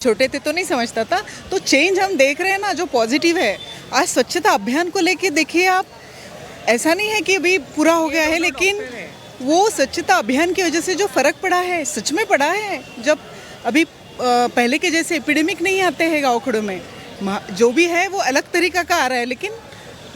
छोटे थे तो नहीं समझता था, तो चेंज हम देख रहे हैं ना जो पॉजिटिव है। आज स्वच्छता अभियान को लेके देखिए आप, ऐसा नहीं है कि अभी पूरा हो गया है, लेकिन वो स्वच्छता अभियान की वजह से जो फर्क पड़ा है सच में पड़ा है। जब अभी पहले के जैसे एपिडेमिक नहीं आते हैं गाँव खड़ों में, जो भी है वो अलग तरीका का आ रहा है, लेकिन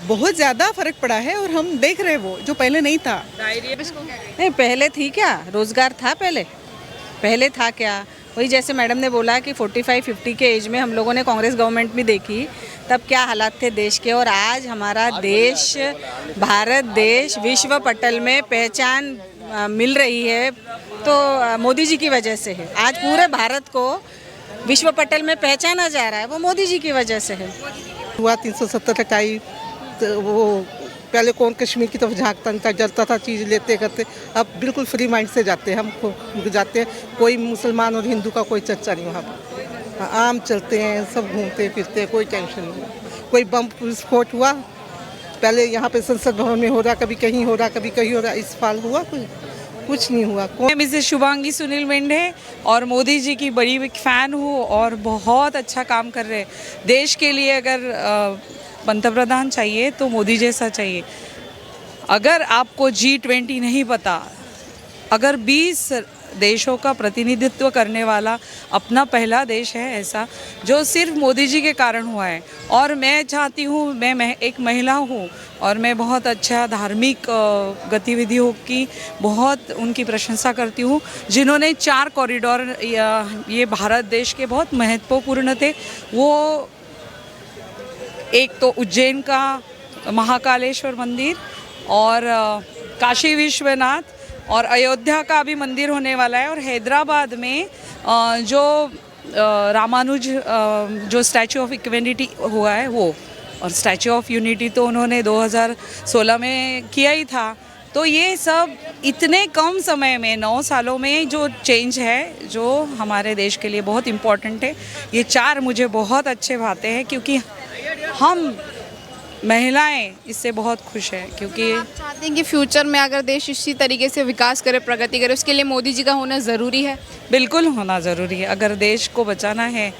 बहुत ज़्यादा फर्क पड़ा है और हम देख रहे हैं वो जो पहले नहीं था। नहीं, पहले थी क्या? रोजगार था पहले था क्या? वही जैसे मैडम ने बोला कि 45-50 के एज में हम लोगों ने कांग्रेस गवर्नमेंट भी देखी, तब क्या हालात थे देश के। और आज हमारा देश, भारत देश विश्व पटल में पहचान मिल रही है तो मोदी जी की वजह से है। आज पूरे भारत को विश्व पटल में पहचाना जा रहा है, वो मोदी जी की वजह से है। हुआ 370 टकाई, तो वो पहले कौन कश्मीर की तरफ झांकता था, जलता था चीज़ लेते करते, अब बिल्कुल फ्री माइंड से जाते हैं, हम जाते हैं। कोई मुसलमान और हिंदू का कोई चर्चा नहीं वहाँ पर, आम चलते हैं, सब घूमते फिरते हैं, कोई टेंशन नहीं। कोई बम विस्फोट हुआ, पहले यहाँ पे संसद भवन में हो रहा, कभी कहीं हो रहा, कभी कहीं हो रहा, इस साल हुआ कुछ नहीं हुआ। मैं मिसेस शुभांगी सुनील मेंढे और मोदी जी की बड़ी फ़ैन हूँ और बहुत अच्छा काम कर रहे हैं देश के लिए। अगर पंतप्रधान चाहिए तो मोदी जैसा चाहिए। अगर आपको G20 नहीं पता, अगर 20 देशों का प्रतिनिधित्व करने वाला अपना पहला देश है ऐसा, जो सिर्फ मोदी जी के कारण हुआ है। और मैं चाहती हूँ, मैं एक महिला हूँ और मैं बहुत अच्छा धार्मिक गतिविधियों की बहुत उनकी प्रशंसा करती हूँ, जिन्होंने 4 कॉरिडोर ये भारत देश के बहुत महत्वपूर्ण थे। वो एक तो उज्जैन का महाकालेश्वर मंदिर और काशी विश्वनाथ और अयोध्या का भी मंदिर होने वाला है, और हैदराबाद में जो रामानुज जो स्टैचू ऑफ इक्विटी हुआ है वो, और स्टैचू ऑफ यूनिटी तो उन्होंने 2016 में किया ही था। तो ये सब इतने कम समय में 9 सालों में जो चेंज है, जो हमारे देश के लिए बहुत इम्पोर्टेंट है, ये 4 मुझे बहुत अच्छे भाते हैं, क्योंकि हम महिलाएं इससे बहुत खुश हैं। क्योंकि आप चाहते हैं कि फ्यूचर में अगर देश इसी तरीके से विकास करे, प्रगति करे, उसके लिए मोदी जी का होना ज़रूरी है। बिल्कुल होना ज़रूरी है। अगर देश को बचाना है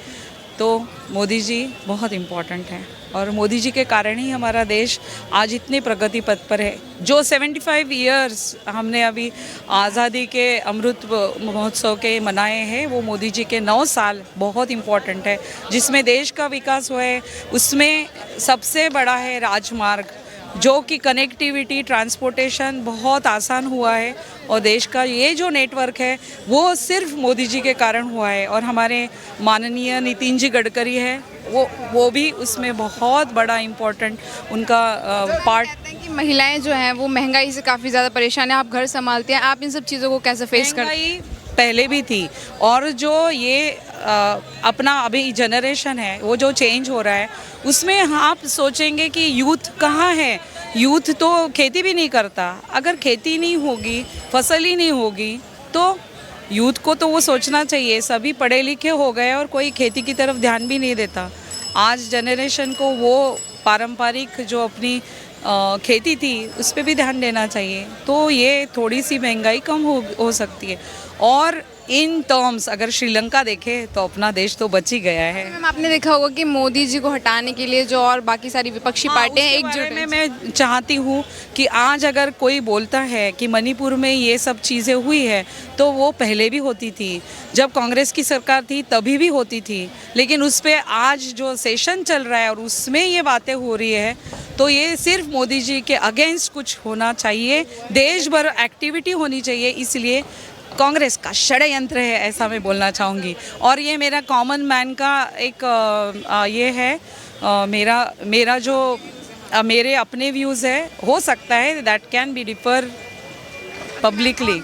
तो मोदी जी बहुत इम्पॉर्टेंट हैं, और मोदी जी के कारण ही हमारा देश आज इतने प्रगति पथ पर है। जो 75 इयर्स हमने अभी आज़ादी के अमृत महोत्सव के मनाए हैं, वो मोदी जी के 9 साल बहुत इम्पॉर्टेंट है, जिसमें देश का विकास हुआ है। उसमें सबसे बड़ा है राजमार्ग, जो कि कनेक्टिविटी, ट्रांसपोर्टेशन बहुत आसान हुआ है। और देश का ये जो नेटवर्क है वो सिर्फ मोदी जी के कारण हुआ है। और हमारे माननीय नितिन जी गडकरी है, वो भी उसमें बहुत बड़ा इम्पोर्टेंट उनका पार्ट। कहते हैं कि महिलाएं जो हैं वो महंगाई से काफ़ी ज़्यादा परेशान हैं, आप घर संभालते हैं, आप इन सब चीज़ों को कैसे फेस करते हैं? पहले भी थी, और जो ये अपना अभी जनरेशन है, वो जो चेंज हो रहा है, उसमें आप सोचेंगे कि यूथ कहाँ है। यूथ तो खेती भी नहीं करता। अगर खेती नहीं होगी, फसल ही नहीं होगी, तो यूथ को तो वो सोचना चाहिए। सभी पढ़े लिखे हो गए और कोई खेती की तरफ ध्यान भी नहीं देता। आज जनरेशन को वो पारंपरिक जो अपनी खेती थी उस पर भी ध्यान देना चाहिए। तो ये थोड़ी सी महंगाई कम हो सकती है। और इन टर्म्स अगर श्रीलंका देखे तो अपना देश तो बच ही गया है। मैम, आपने देखा होगा कि मोदी जी को हटाने के लिए जो और बाकी सारी विपक्षी पार्टियां एकजुट हैं। मैं चाहती हूँ कि आज अगर कोई बोलता है कि मणिपुर में ये सब चीज़ें हुई है, तो वो पहले भी होती थी, जब कांग्रेस की सरकार थी तभी भी होती थी। लेकिन उस पर आज जो सेशन चल रहा है और उसमें ये बातें हो रही है, तो ये सिर्फ मोदी जी के अगेंस्ट कुछ होना चाहिए, देश भर एक्टिविटी होनी चाहिए। इसलिए कांग्रेस का षड्यंत्र है, ऐसा मैं बोलना चाहूँगी। और ये मेरा कॉमन मैन का एक ये है, मेरा जो मेरे अपने व्यूज़ है, हो सकता है that can be differ publicly.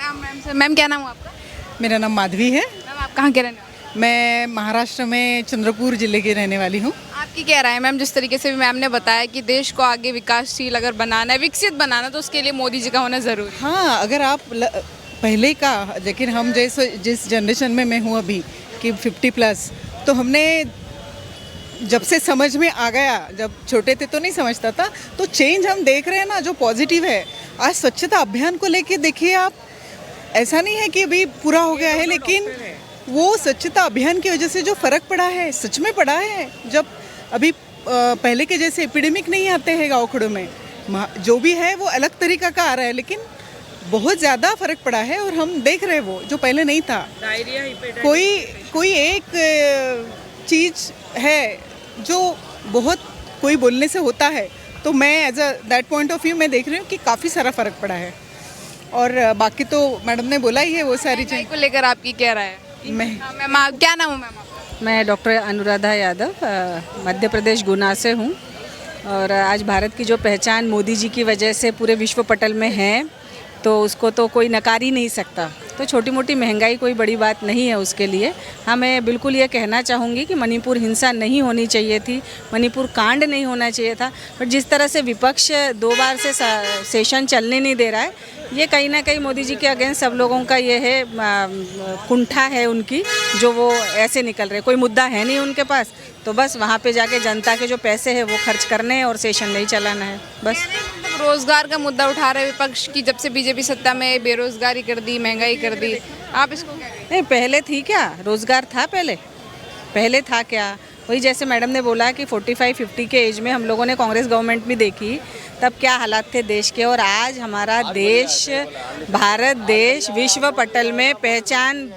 Ma'am क्या नाम है आपका? मेरा नाम माधवी है। मैम आप कहाँ के रहने वाले? मैं महाराष्ट्र में चंद्रपुर जिले की रहने वाली हूँ। आपकी क्या राय है मैम, जिस तरीके से भी मैम ने बताया कि देश को आगे विकासशील अगर बनाना है, विकसित बनाना, तो उसके लिए मोदी जी का होना ज़रूरी है? हाँ, अगर आप पहले का, लेकिन हम जिस जनरेशन में मैं हूँ अभी कि 50+, तो हमने जब से समझ में आ गया, जब छोटे थे तो नहीं समझता था, तो चेंज हम देख रहे हैं ना जो पॉजिटिव है। आज स्वच्छता अभियान को लेके देखिए आप, ऐसा नहीं है कि अभी पूरा हो गया है, लेकिन वो स्वच्छता अभियान की वजह से जो फ़र्क पड़ा है, सच में पड़ा है। जब अभी पहले के जैसे एपिडेमिक नहीं आते हैं गाँव खड़ों में, जो भी है वो अलग तरीका का आ रहा है, लेकिन बहुत ज़्यादा फ़र्क पड़ा है और हम देख रहे हैं वो जो पहले नहीं था। कोई एक चीज़ है जो बहुत कोई बोलने से होता है, तो मैं as a that point of view मैं देख रही हूँ कि काफ़ी सारा फ़र्क पड़ा है। और बाकी तो मैडम ने बोला ही है वो सारी महंगाई चीज़। को लेकर आपकी क्या राय है? मैं मैम आप क्या नाम है मैम आपका? मैं डॉक्टर अनुराधा यादव मध्य प्रदेश गुना से हूँ और आज भारत की जो पहचान मोदी जी की वजह से पूरे विश्व पटल में है, तो उसको तो कोई नकार ही नहीं सकता। तो छोटी मोटी महंगाई कोई बड़ी बात नहीं है उसके लिए। हाँ, मैं बिल्कुल ये कहना चाहूँगी कि मणिपुर हिंसा नहीं होनी चाहिए थी, मणिपुर कांड नहीं होना चाहिए था। पर जिस तरह से विपक्ष 2 बार से सेशन चलने नहीं दे रहा है, ये कहीं ना कहीं मोदी जी के अगेंस्ट सब लोगों का ये है कुंठा है उनकी, जो वो ऐसे निकल रहे। कोई मुद्दा है नहीं उनके पास, तो बस वहाँ पे जाके जनता के जो पैसे हैं वो खर्च करने हैं और सेशन नहीं चलाना है बस। रोजगार का मुद्दा उठा रहे विपक्ष की, जब से बीजेपी सत्ता में बेरोजगारी कर दी, महंगाई कर दी, आप इसको क्या कहेंगे? नहीं, पहले थी क्या? रोज़गार था पहले था क्या? वही जैसे मैडम ने बोला कि 45-50 के एज में हम लोगों ने कांग्रेस गवर्नमेंट भी देखी, तब क्या हालात थे देश के। और आज हमारा देश, भारत देश विश्व पटल में पहचान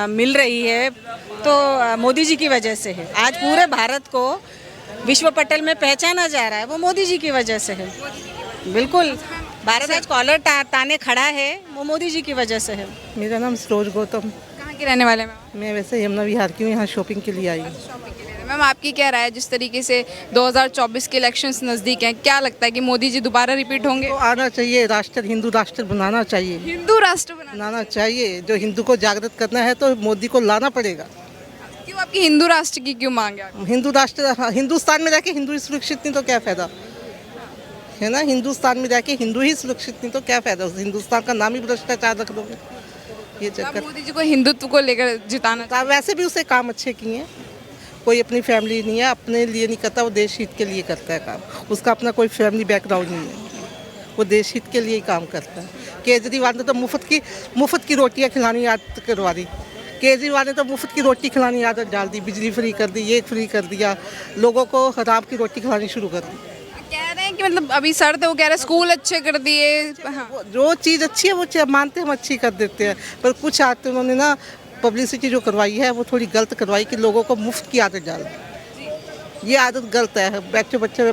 मिल रही है, तो मोदी जी की वजह से है। आज पूरे भारत को विश्व पटल में पहचाना जा रहा है, वो मोदी जी की वजह से है। बिल्कुल, भारत आज कॉलर ताने खड़ा है, वो मोदी जी की वजह से है। मेरा नाम सरोज गौतम। कहाँ के रहने वाले हैं मैम? मैं वैसे यमुना विहार की हूँ, यहाँ शॉपिंग के लिए आई हूँ। मैम आपकी क्या राय है, जिस तरीके से 2024 के इलेक्शंस नज़दीक हैं, क्या लगता है कि मोदी जी दोबारा रिपीट होंगे? तो आना चाहिए, राष्ट्र हिंदू राष्ट्र बनाना चाहिए, हिंदू राष्ट्र बनाना चाहिए। जो हिंदू को जागृत करना है तो मोदी को लाना पड़ेगा। क्यों आपकी हिंदू राष्ट्र की क्यों मांग है? हिंदू राष्ट्र, हिंदुस्तान में रह के हिंदू ही सुरक्षित नहीं तो क्या फ़ायदा है ना। हिंदुस्तान में रह के हिंदू ही सुरक्षित नहीं तो क्या फ़ायदा। हिंदुस्तान का नाम ही भ्रष्टाचार रख दोगे, ये आप चक्कर। मोदी जी को हिंदुत्व को लेकर जिताना वैसे भी उसे काम अच्छे किए हैं, कोई अपनी फैमिली नहीं है, अपने लिए नहीं करता, वो देश हित के लिए करता है काम। उसका अपना कोई फैमिली बैकग्राउंड नहीं है, वो देश हित के लिए ही काम करता है। केजरीवाल ने तो मुफ्त की रोटियां खिलानी आदत करवा दी। केजरीवाल ने तो मुफ्त की रोटी खिलानी आदत डाल दी, बिजली फ्री कर दी, ये फ्री कर दिया, लोगों को हराम की रोटी खिलानी शुरू कर दी। कह रहे हैं कि मतलब अभी सर थे वो कह रहे हैं स्कूल अच्छे कर दिए। हाँ। जो चीज़ अच्छी है वो मानते हम अच्छी कर देते हैं, पर कुछ आते उन्होंने ना पब्लिसिटी जो करवाई है वो थोड़ी गलत करवाई कि लोगों को मुफ्त की आदत डाल दी। ये आदत गलत है,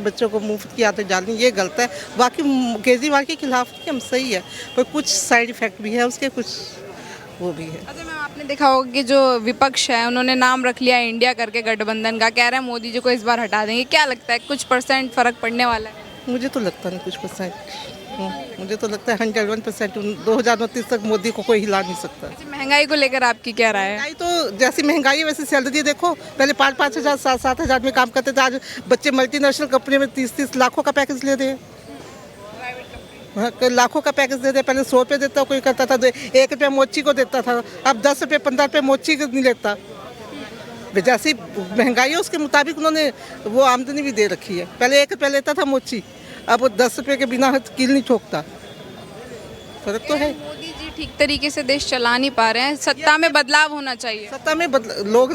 बच्चों को मुफ्त की आदत डालनी ये गलत है। बाकी केजरीवाल के खिलाफ हम सही है, पर कुछ साइड इफ़ेक्ट भी है उसके, कुछ वो भी है। अच्छा मैम, आपने देखा होगा कि जो विपक्ष है उन्होंने नाम रख लिया इंडिया करके गठबंधन का, कह रहे हैं मोदी जी को इस बार हटा देंगे। क्या लगता है कुछ % फर्क पड़ने वाला है? मुझे तो लगता नहीं कुछ %। मुझे तो लगता है 101% 2029 तक मोदी को कोई हिला नहीं सकता। अच्छा, महंगाई को लेकर आपकी क्या राय है? महंगाई तो जैसी महंगाई है वैसे सैलरी देखो, पहले 5-5 हज़ार 7-7 हज़ार में काम करते थे, आज बच्चे मल्टीनेशनल कंपनी में 30-30 लाखों का पैकेज ले रहे हैं। हाँ, लाखों का पैकेज दे रहे। पहले 100 रुपये देता कोई करता था, 1 रुपया मोची को देता था, अब 10 रुपये 15 रुपये मोची को नहीं लेता। जैसी महंगाई है उसके मुताबिक उन्होंने वो आमदनी भी दे रखी है। पहले 1 रुपया लेता था मोची, अब वो 10 रुपये के बिना कील नहीं ठोकता। फर्क तो है। मोदी जी ठीक तरीके से देश चला नहीं पा रहे हैं, सत्ता में बदलाव होना चाहिए। सत्ता में लोग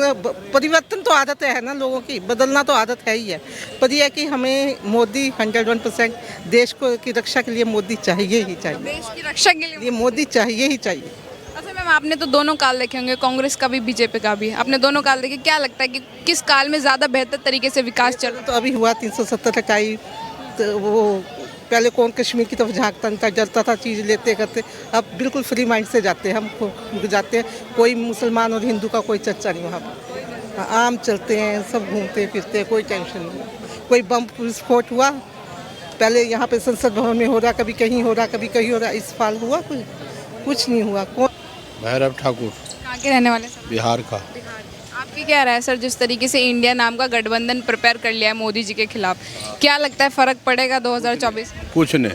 परिवर्तन तो आदत है ना लोगों की, बदलना तो आदत है ही है, पर यह है कि हमें मोदी 101% देश को की रक्षा के लिए मोदी चाहिए ही चाहिए। देश की रक्षा के लिए ये मोदी चाहिए ही चाहिए। अच्छा मैम, आपने तो दोनों काल देखे होंगे, कांग्रेस का भी बीजेपी का भी, आपने दोनों काल देखे। क्या लगता है कि किस काल में ज़्यादा बेहतर तरीके से विकास चल रहा है? तो अभी हुआ 370 हटाई, तो वो पहले कौन कश्मीर की तरफ झांकता था, डरता था चीज़ लेते करते, अब बिल्कुल फ्री माइंड से जाते हैं, हम जाते हैं। कोई मुसलमान और हिंदू का कोई चर्चा नहीं वहाँ पर, आम चलते हैं, सब घूमते फिरते हैं, कोई टेंशन नहीं। कोई बम विस्फोट हुआ, पहले यहाँ पे संसद भवन में हो रहा, कभी कहीं हो रहा, कभी कहीं हो रहा, इस साल हुआ कुछ नहीं हुआ। कौन? भैरव ठाकुर, कहाँ के रहने वाले सर? बिहार का। आपकी क्या राय है सर, जिस तरीके से इंडिया नाम का गठबंधन प्रिपेयर कर लिया है मोदी जी के खिलाफ, क्या लगता है फर्क पड़ेगा 2024 में? कुछ नहीं,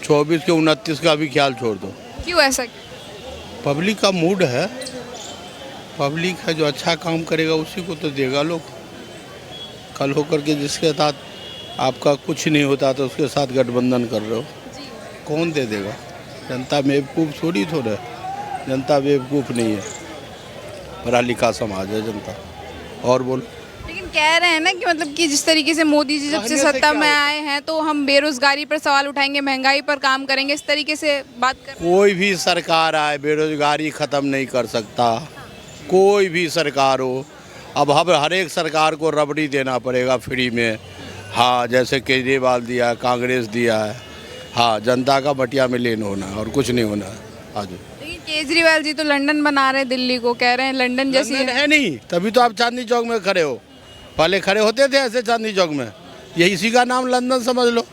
24 के 29 का भी ख्याल छोड़ दो। क्यों ऐसा? पब्लिक का मूड है, पब्लिक है जो अच्छा काम करेगा उसी को तो देगा लोग। कल होकर के जिसके साथ आपका कुछ नहीं होता तो उसके साथ गठबंधन कर रहे हो, कौन दे देगा? जनता बेवकूफ़ थोड़ी है, जनता बेवकूफ़ नहीं है। पढ़ा लिखा समाज है जनता। और बोल, लेकिन कह रहे हैं ना कि मतलब कि जिस तरीके से मोदी जी जब से कहने से सत्ता क्या में होता आए हैं तो हम बेरोजगारी पर सवाल उठाएंगे, महंगाई पर काम करेंगे, इस तरीके से बात कर रहे हैं। कोई भी सरकार आए बेरोजगारी ख़त्म नहीं कर सकता, कोई भी सरकार हो। अब हर एक सरकार को रबड़ी देना पड़ेगा फ्री में। हाँ, जैसे केजरीवाल दिया है, कांग्रेस दिया है। हाँ, जनता का बटिया में लेन होना है और कुछ नहीं होना है। आज लेकिन केजरीवाल जी तो लंदन बना रहे हैं दिल्ली को, कह रहे हैं लंदन जैसी लंदन है नहीं, तभी तो आप चांदनी चौक में खड़े हो। पहले खड़े होते थे ऐसे चांदनी चौक में, यही इसी का नाम लंदन समझ लो।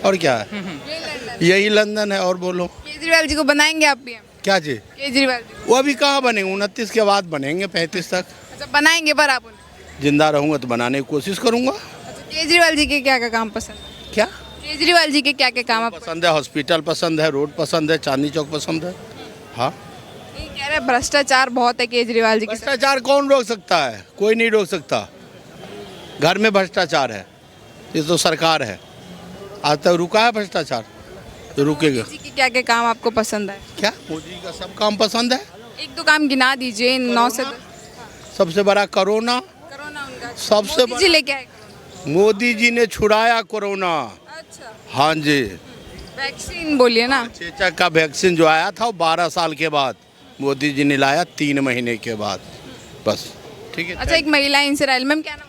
और क्या है, यही लंदन है। और बोलो, केजरीवाल जी को बनाएंगे आप पीएम? क्या चीज़? केजरीवाल जी वो अभी कहाँ बनेंगे, 29 के बाद बनेंगे, 35 तक। अच्छा बनाएंगे, पर आप उन्हें जिंदा रहूँगा तो बनाने की कोशिश करूँगा। अच्छा केजरीवाल जी के क्या क्या काम पसंद है? क्या केजरीवाल जी के क्या क्या काम आप पसंद है? हॉस्पिटल पसंद है, रोड पसंद है, चांदनी चौक पसंद है। हाँ, नहीं कह रहे भ्रष्टाचार बहुत है केजरीवाल जी के साथ। भ्रष्टाचार कौन रोक सकता है? कोई नहीं रोक सकता। घर में भ्रष्टाचार है, ये तो सरकार है। आज तक रुका है भ्रष्टाचार, तो रुकेगा। मोदी जी के क्या क्या काम आपको पसंद है? क्या मोदी का सब काम पसंद है? एक दो काम गिना दीजिए, 9 से 10। सबसे बड़ा कोरोना, कोरोना उनका सबसे मोदी जी लेके आए कोरोना। मोदी जी ने छुड़ाया कोरोना। अच्छा हाँ जी, वैक्सीन बोलिए ना। चेचक का वैक्सीन जो आया था वो 12 साल के बाद मोदी जी ने लाया, 3 महीने के बाद। बस ठीक है। अच्छा एक महिला इनसे राइल मैम क्या नाम